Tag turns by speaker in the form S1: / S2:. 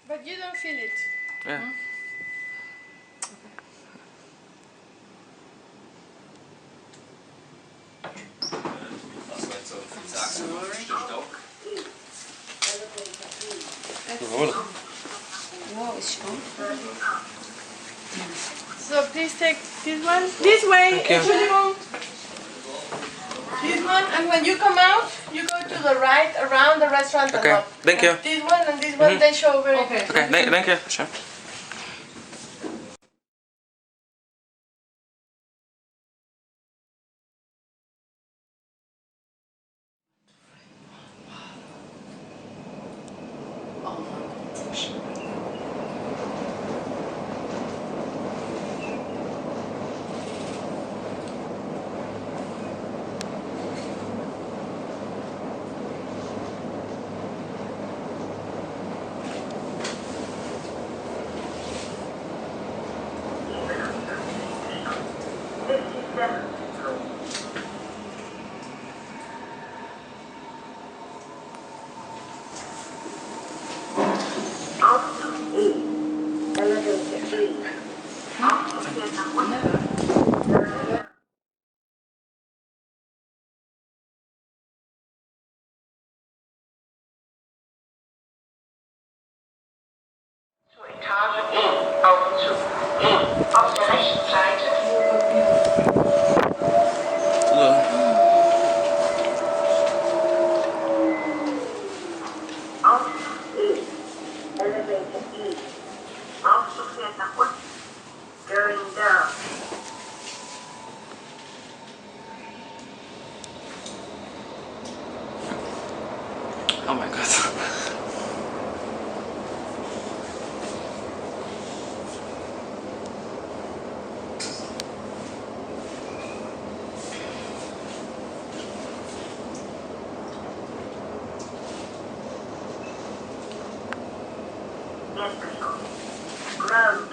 S1: But you don't feel it.
S2: Yeah.
S3: Was war jetzt so viel sagst du? Stimmt auch.
S4: Wow, it's strong.
S1: So please take this one. This way,
S2: Thank you.
S1: Entschuldigung. This one, and when you come out, you go to the right around the restaurant and
S2: Okay,
S1: up.
S2: thank you.
S1: This one and this one, they show very
S4: Okay.
S1: good.
S2: Okay, thank you. Sure.
S5: Etage E, Aufzug. Auf der rechten Seite Aufzug E, Elevator E. Aufzug fährt nach unten. Going down.
S2: Oh my god.
S5: Grow.